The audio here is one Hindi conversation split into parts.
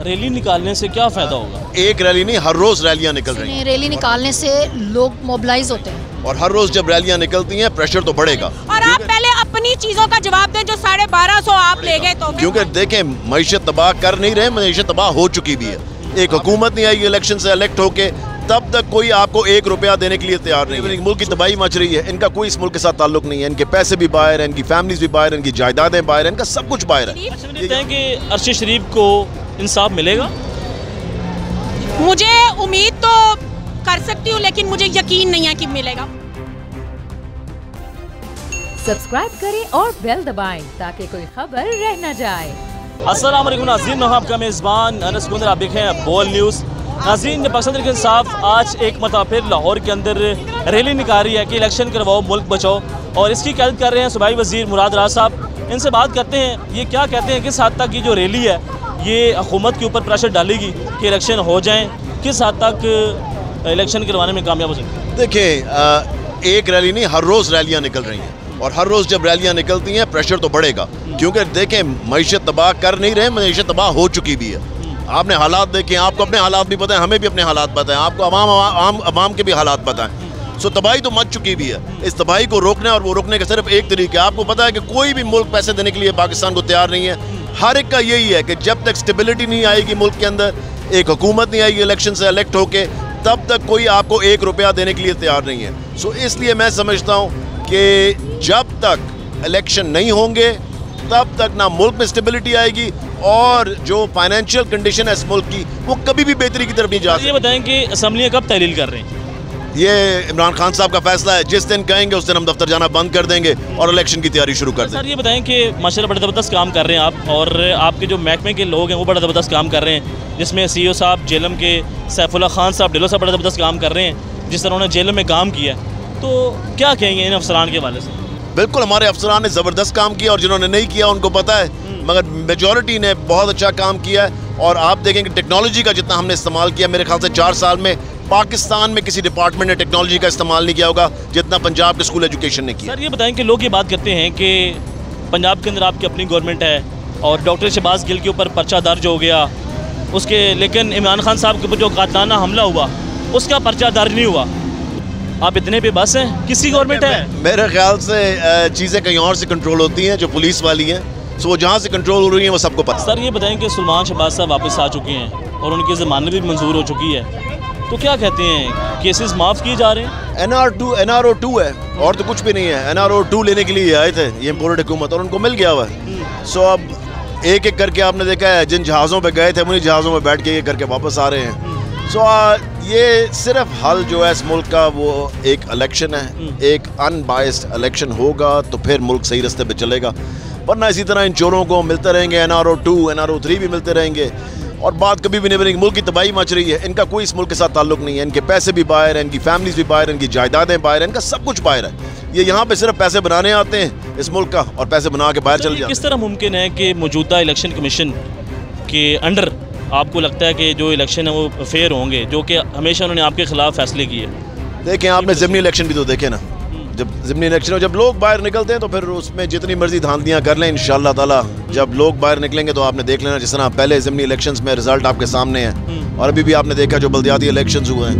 रैली निकालने से क्या फ़ायदा होगा? एक रैली नहीं, हर रोज़ रैलियाँ निकल रही हैं। रैली निकालने से लोग मोबिलाइज होते हैं और हर रोज़ जब रैलियाँ निकलती हैं प्रेशर तो बढ़ेगा। और आप पहले अपनी चीज़ों का जवाब दें जो 1250 आप ले गए तो। क्योंकि देखें, मईशत तबाह कर नहीं रहे, मईशत तबाह हो चुकी भी है। एक हुकूमत नहीं आई इलेक्शन से इलेक्ट होके, तब तक कोई आपको 1 रुपया देने के लिए तैयार नहीं है। मुल्क की तबाही मच रही है, इनका कोई इस मुल्क के साथ ताल्लुक नहीं है। इनके पैसे भी बाहर हैं, इनकी फैमिलीज भी बाहर हैं, इनकी जायदादें बाहर हैं, इनका सब कुछ बाहर है। कहते हैं कि अरशद शरीफ को इंसाफ मिलेगा? मुझे उम्मीद तो कर सकती हूँ, लेकिन मुझे यकीन नहीं है कि मिलेगा। सब्सक्राइब करें और बेल दबाएं ताकि कोई खबर रह न जाए। अस्सलाम वालेकुम नाज़रीन, मैं आपका मेज़बान अनस गुंदर, आप देख रहे हैं बोल न्यूज़। नाज़रीन, पाकिस्तान तहरीक इंसाफ आज एक मरतबा फिर लाहौर के अंदर रैली निकाल रही है कि इलेक्शन करवाओ, मुल्क बचाओ, और इसकी क़यादत कर रहे हैं सूबाई वज़ीर मुराद राज साहब। इनसे बात करते हैं, ये क्या कहते हैं, किस हद तक ये जो रैली है ये हुकूमत के ऊपर प्रेशर डालेगी कि इलेक्शन हो जाएँ, किस हद तक इलेक्शन करवाने में कामयाब हो सकती है? देखिए, एक रैली नहीं, हर रोज़ रैलियाँ निकल रही हैं और हर रोज़ जब रैलियाँ निकलती हैं प्रेशर तो बढ़ेगा। क्योंकि देखें, मईशत तबाह कर नहीं रहे, मईशत तबाह हो चुकी भी है। आपने हालात देखे, आपको अपने हालात भी पता है, हमें भी अपने हालात पता है, आपको अवाम के भी हालात पता है। सो तबाही तो मच चुकी भी है। इस तबाही को रोकना, और वो रोकने का सिर्फ एक तरीका है। आपको पता है कि कोई भी मुल्क पैसे देने के लिए पाकिस्तान को तैयार नहीं है। हर एक का यही है कि जब तक स्टेबिलिटी नहीं आएगी मुल्क के अंदर, एक हुकूमत नहीं आएगी इलेक्शन से इलेक्ट होके, तब तक कोई आपको 1 रुपया देने के लिए तैयार नहीं है। सो इसलिए मैं समझता हूँ कि जब तक इलेक्शन नहीं होंगे तब तक ना मुल्क में स्टेबिलिटी आएगी, और जो फाइनेंशियल कंडीशन है इस मुल्क की वो कभी भी बेहतरी की तरफ नहीं जा सकती। ये बताएं कि असम्बलियाँ कब तहलील कर रहे हैं? ये इमरान खान साहब का फैसला है। जिस दिन कहेंगे उस दिन हम दफ्तर जाना बंद कर देंगे और इलेक्शन की तैयारी शुरू कर देंगे। सर, ये बताएं कि माशाल्लाह बड़ा ज़बरदस्त काम कर रहे हैं आप, और आपके जो महकमे के लोग हैं वो बड़ा ज़बरदस्त काम कर रहे हैं, जिसमें CEO साहब जेलम के, सैफुल्ला खान साहब डेलो साहब बड़ा ज़बरदस्त काम कर रहे हैं, जिस तरह उन्होंने जेलम में काम किया। तो क्या कहेंगे इन अफसरान के हवाले से? बिल्कुल, हमारे अफसरान ने ज़बरदस्त काम किया, और जिन्होंने नहीं किया उनको पता है, मगर मेजॉरिटी ने बहुत अच्छा काम किया है। और आप देखेंगे टेक्नोलॉजी का जितना हमने इस्तेमाल किया, मेरे ख्याल से 4 साल में पाकिस्तान में किसी डिपार्टमेंट ने टेक्नोलॉजी का इस्तेमाल नहीं किया होगा जितना पंजाब के स्कूल एजुकेशन ने किया। सर, ये बताएं कि लोग ये बात करते हैं कि पंजाब के अंदर आपकी अपनी गवर्नमेंट है और डॉक्टर शहबाज गिल के ऊपर पर्चा दर्ज हो गया उसके, लेकिन इमरान खान साहब के ऊपर जो कातलाना हमला हुआ उसका पर्चा दर्ज नहीं हुआ। आप इतने पे बस हैं, किसी गवर्नमेंट है? मेरे ख्याल से चीज़ें कहीं और से कंट्रोल होती हैं, जो पुलिस वाली हैं, सो वो जहाँ से कंट्रोल हो रही हैं वो सबको पता। सर, ये बताएं कि सुलेमान शहबाज साहब वापस आ चुके हैं और उनकी ज़मानत भी मंजूर हो चुकी है, तो क्या कहते हैं, केसेस माफ़ किए जा रहे हैं? NRO2 है और तो कुछ भी नहीं है। NRO2 लेने के लिए आए थे ये इम्पोर्टेड हुकूमत, और उनको मिल गया हुआ है। सो अब एक एक करके आपने देखा है, जिन जहाज़ों पे गए थे उन्हीं जहाज़ों में बैठ के ये करके वापस आ रहे हैं। सो ये सिर्फ हल जो है इस मुल्क का वो एक इलेक्शन है। एक अनबायस्ड इलेक्शन होगा तो फिर मुल्क सही रास्ते पे चलेगा, वरना इसी तरह इन चोरों को मिलते रहेंगे, NRO2 NRO3 भी मिलते रहेंगे, और बात कभी भी नहीं बनेगी। मुल्क की तबाही मच रही है, इनका कोई इस मुल्क के साथ ताल्लुक नहीं है। इनके पैसे भी बाहर हैं, इनकी फैमिलीज भी बाहर हैं, इनकी जायदादें बाहर हैं, इनका सब कुछ बाहर है। ये यहाँ पे सिर्फ पैसे बनाने आते हैं इस मुल्क का, और पैसे बना के बाहर चले जाते हैं। किस तरह मुमकिन है कि मौजूदा इलेक्शन कमीशन के अंडर आपको लगता है कि जो इलेक्शन है वो फेयर होंगे, जो कि हमेशा उन्होंने आपके खिलाफ फैसले किए? देखें, आपने ज़िमनी इलेक्शन भी तो देखे ना। जब ज़िमनी इलेक्शन हो, जब लोग बाहर निकलते हैं तो फिर उसमें जितनी मर्जी धांधलियाँ कर लें, इंशाअल्लाह ताला जब लोग बाहर निकलेंगे तो आपने देख लेना, जिस तरह पहले ज़िमनी इलेक्शंस में रिजल्ट आपके सामने है, और अभी भी आपने देखा जो बल्दियाती इलेक्शंस हुए हैं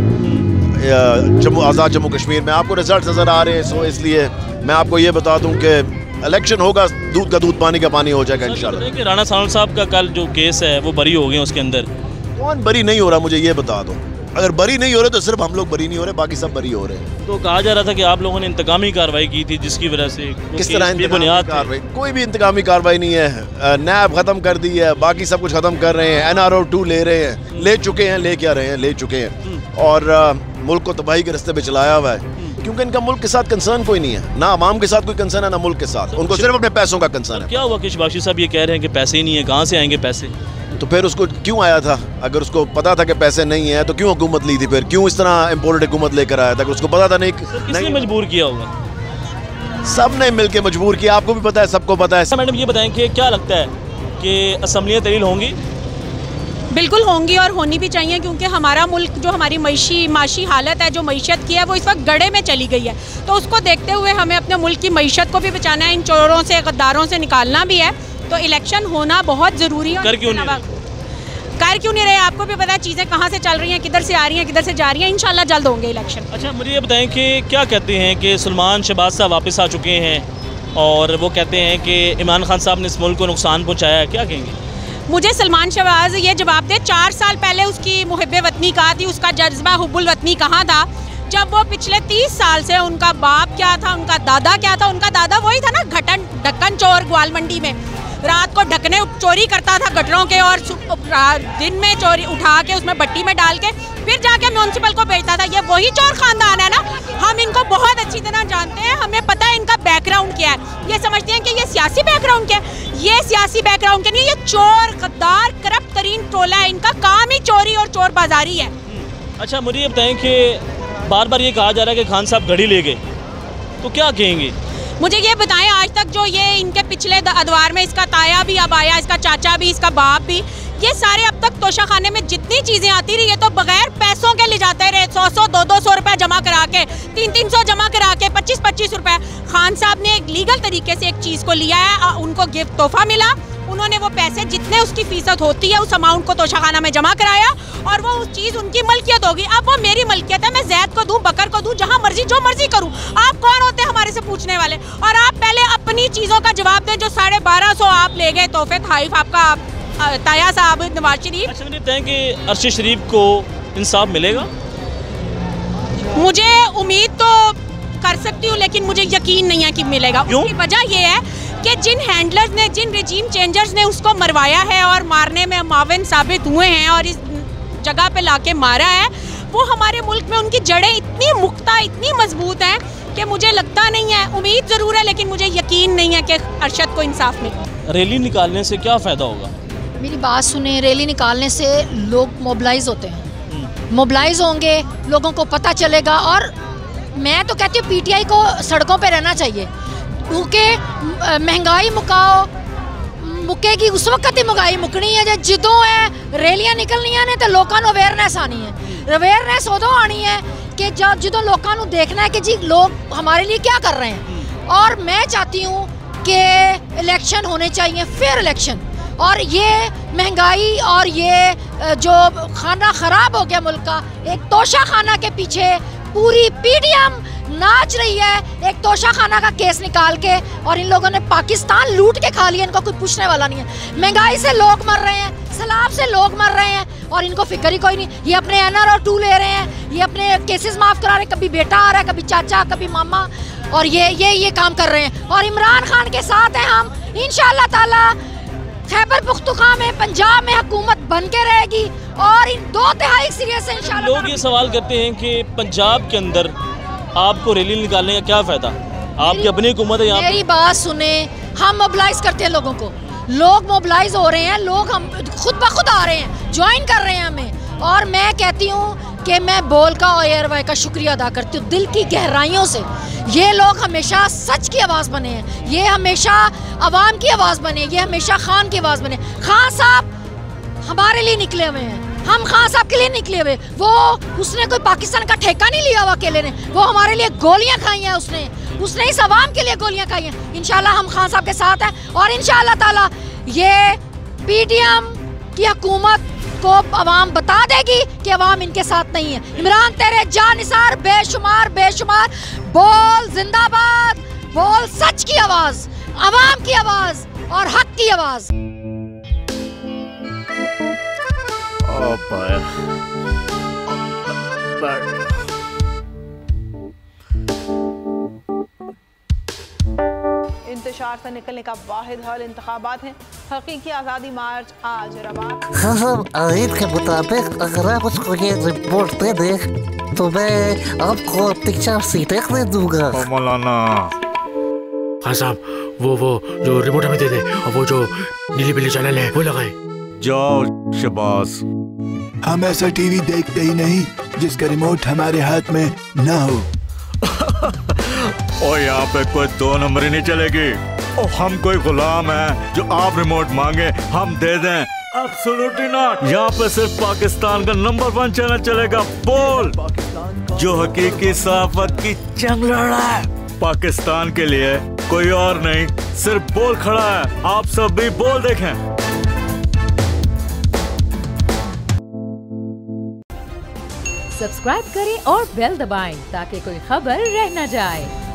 आज़ाद जम्मू कश्मीर में, आपको रिजल्ट नज़र आ रहे हैं। सो इसलिए मैं आपको ये बता दूँ कि इलेक्शन होगा, दूध का दूध पानी का पानी हो जाएगा इंशाल्लाह। कि राणा सानव साहब का कल जो केस है वो बरी हो गए, उसके अंदर कौन बरी नहीं हो रहा मुझे ये बता दो। अगर बरी नहीं हो रहे तो सिर्फ हम लोग बरी नहीं हो रहे, बाकी सब बरी हो रहे हैं। तो कहा जा रहा था कि आप लोगों ने इंतकामी कार्रवाई की थी, जिसकी वजह से किस तरह इंतकामी कार्रवाई? कोई भी इंतकामी कार्रवाई नहीं है। नैब ख़त्म कर दी है, बाकी सब कुछ ख़त्म कर रहे हैं। NRO2 ले रहे हैं, ले चुके हैं, ले क्या रहे हैं, ले चुके हैं, और मुल्क को तबाही के रास्ते पे चलाया हुआ है। क्योंकि इनका मुल्क के साथ कंसर्न कोई नहीं है, ना आवाम के साथ कोई कंसर्न है, ना मुल्क के साथ। उनको सिर्फ अपने पैसों का कंसर्न है। क्या हुआ कि शहबाज साहब ये कह रहे हैं कि पैसे ही नहीं है, कहाँ से आएंगे पैसे? तो फिर उसको क्यों आया था? अगर उसको पता था कि पैसे नहीं है तो क्यों हुकूमत ली थी? फिर क्यों इस तरह इम्पोर्टेड हुकूमत लेकर आया था? उसको पता था नहीं मजबूर किया होगा? सब ने मिलकर मजबूर किया, आपको भी पता है, सबको पता है। मैडम, ये बताएं कि क्या लगता है कि असम्बलियाँ तहलील होंगी? बिल्कुल होंगी, और होनी भी चाहिए, क्योंकि हमारा मुल्क जो हमारी माशी हालत है, जो मईशत की है, वो इस वक्त गड्ढे में चली गई है। तो उसको देखते हुए हमें अपने मुल्क की मईशत को भी बचाना है, इन चोरों से, गद्दारों से निकालना भी है। तो इलेक्शन होना बहुत ज़रूरी है। कर कर क्यों नहीं रहे? आपको भी पता है चीज़ें कहाँ से चल रही हैं, किधर से आ रही हैं, किधर से जा रही हैं। इंशाल्लाह जल्द होंगे इलेक्शन। अच्छा, मुझे ये बताएं कि क्या कहते हैं कि सलमान शहबाज साहब वापस आ चुके हैं और वो कहते हैं कि इमरान खान साहब ने इस मुल्क को नुकसान पहुँचाया है, क्या कहेंगे? मुझे सलमान शहबाज ये जवाब दे, 4 साल पहले उसकी मुहिब्बे वतनी कहा थी, उसका जज्बा हुब्बुल वतनी कहाँ था? जब वो पिछले 30 साल से, उनका बाप क्या था, उनका दादा क्या था? उनका दादा वही था ना, ढक्कन चोर, ग्वाल मंडी में रात को ढकने चोरी करता था गटरों के, और दिन में चोरी उठा के उसमें भट्टी में डाल के फिर जाके म्यूनसिपल को बेचता था। ये वही चोर खानदान है ना। हम इनको बहुत अच्छी तरह जानते हैं, हमें पता है इनका बैकग्राउंड क्या है। ये समझते हैं कि ये सियासी बैकग्राउंड क्या है, ये सियासी बैकग्राउंड के नहीं, ये चोर, गद्दार, करप्ट तरीन टोला है। इनका काम ही चोरी और चोर बाजारी है। अच्छा, मुझे ये बताएं कि बार बार ये कहा जा रहा है कि खान साहब घड़ी ले गए, तो क्या कहेंगे? मुझे ये बताएं, आज तक जो ये इनके पिछले अदवार में, इसका ताया भी अब आया, इसका चाचा भी, इसका बाप भी, ये सारे अब तक तोशाखाने में जितनी चीज़ें आती रही है तो बगैर पैसों के ले जाते रहे। 100-100, 200-200 रुपये जमा करा के, 300-300 जमा करा के, 25-25 रुपये। खान साहब ने एक लीगल तरीके से एक चीज़ को लिया है, उनको गिफ्ट तोहफा मिला, उन्होंने वो पैसे जितने उसकी फीसद होती है उस अमाउंट को तोशाखाना में जमा कराया और वो उस चीज़ उनकी मलकियत होगी। अब वो मेरी मलकियत है, मैं जैद को दूँ, बकर को दूँ, जहाँ मर्जी जो मर्जी करूँ। आप कौन होते हैं हमारे से पूछने वाले? और आप पहले अपनी चीज़ों का जवाब दें। जो 1250 आप ले गए तोहफे तोहफ़, आपका ताया साहब, नवाज शरीफ। अच्छा, मुझे बताएं कि अरशद शरीफ को इंसाफ मिलेगा? मुझे उम्मीद तो कर सकती हूँ, लेकिन मुझे यकीन नहीं है कि मिलेगा। उसकी वजह ये है कि जिन हैंडलर्स ने, जिन रिजीम चेंजर्स ने उसको मरवाया है और मारने में माविन साबित हुए हैं और इस जगह पे लाके मारा है, वो हमारे मुल्क में उनकी जड़ें इतनी मुख्ता, इतनी मजबूत हैं कि मुझे लगता नहीं है, उम्मीद ज़रूर है लेकिन मुझे यकीन नहीं है कि अरशद को इंसाफ मिले। रैली निकालने से क्या फ़ायदा होगा? मेरी बात सुने, रैली निकालने से लोग मोबिलाइज होते हैं, मोबिलाइज होंगे, लोगों को पता चलेगा। और मैं तो कहती हूँ पीटीआई को सड़कों पे रहना चाहिए, क्योंकि महंगाई मुकेगी उस वक्त ही महंगाई मुकनी है जब जिदों है रैलियां निकलनियां ने, तो लोगों को अवेयरनेस आनी है। अवेयरनेस उदों आनी है कि जब जिदों लोगों को देखना है कि जी लोग हमारे लिए क्या कर रहे हैं। और मैं चाहती हूँ कि इलेक्शन होने चाहिए, फेयर इलेक्शन। और ये महंगाई और ये जो खाना ख़राब हो गया मुल्क का, एक तोशा खाना के पीछे पूरी पीडीएम नाच रही है, एक तोशा खाना का केस निकाल के, और इन लोगों ने पाकिस्तान लूट के खा लिया। इनको कोई पूछने वाला नहीं है। महंगाई से लोग मर रहे हैं, सैलाब से लोग मर रहे हैं और इनको फिक्र ही कोई नहीं। ये अपने NRO 2 ले रहे हैं, ये अपने केसेस माफ़ करा रहे हैं, कभी बेटा आ रहा है, कभी चाचा, कभी मामा, और ये काम कर रहे हैं। और इमरान खान के साथ हैं हम, इंशाअल्लाह ताला खैबर पुख्तूखा में, पंजाब में हुकूमत बन के रहेगी और इन 2/3 सीरियस से इंशाअल्लाह। लोग ये सवाल करते हैं कि पंजाब के अंदर आपको रैली निकालने का क्या फ़ायदा? आपकी अपनी हुकूमत है यहाँ। मेरी बात सुने, हम मोबिलाइज करते हैं लोगों को, लोग मोबिलाइज हो रहे हैं, लोग हम खुद ब खुद आ रहे हैं, ज्वाइन कर रहे हैं हमें। और मैं कहती हूँ कि मैं बोल का और एयरवाई का शुक्रिया अदा करती हूँ दिल की गहराइयों से। ये लोग हमेशा सच की आवाज़ बने हैं, ये हमेशा अवाम की आवाज़ बने, ये हमेशा खान की आवाज़ बने। खान साहब हमारे लिए निकले हुए हैं, हम खान साहब के लिए निकले हुए। वो उसने कोई पाकिस्तान का ठेका नहीं लिया हुआ अकेले ने, वो हमारे लिए गोलियां खाई हैं, उसने इस अवाम के लिए गोलियां खाई हैं। इंशाल्लाह हम खान साहब के साथ हैं और इंशाल्लाह ताला ये पीडीएम की हुकूमत को अवाम बता देगी कि अवाम इनके साथ नहीं है। इमरान तेरे जानिसार बेशुमार बेशुमार, बोल जिंदाबाद, बोल सच की आवाज़, अवाम की आवाज़ और हक की आवाज़। इंतशार से निकलने का वाहिद हल इंतखाबात हैं। हकीकी आज़ादी मार्च आज रवा। हम आयत के मुताबिक अगर आप उसको ये रिपोर्ट दे दें तो मैं आपको 3-4 सीटें दे दूंगा। मौलाना हाँ साहब, वो जो रिमोट हमें दे दे और वो जो नीली पीली चैनल है वो लगाए। जाओ शबास, हम ऐसा टीवी देखते ही नहीं जिसका रिमोट हमारे हाथ में ना हो। और यहाँ पे कोई 2 नंबर ही नहीं चलेगी। और हम कोई गुलाम है जो आप रिमोट मांगे हम दे दें? Absolutely not. यहाँ पे सिर्फ पाकिस्तान का नंबर 1 चैनल चलेगा, बोल, जो हकीकी सहाफत की जंग लड़ रहा है पाकिस्तान के लिए, कोई और नहीं, सिर्फ बोल खड़ा है। आप सब भी बोल देखें। सब्सक्राइब करें और बेल दबाएं ताकि कोई खबर रह न जाए।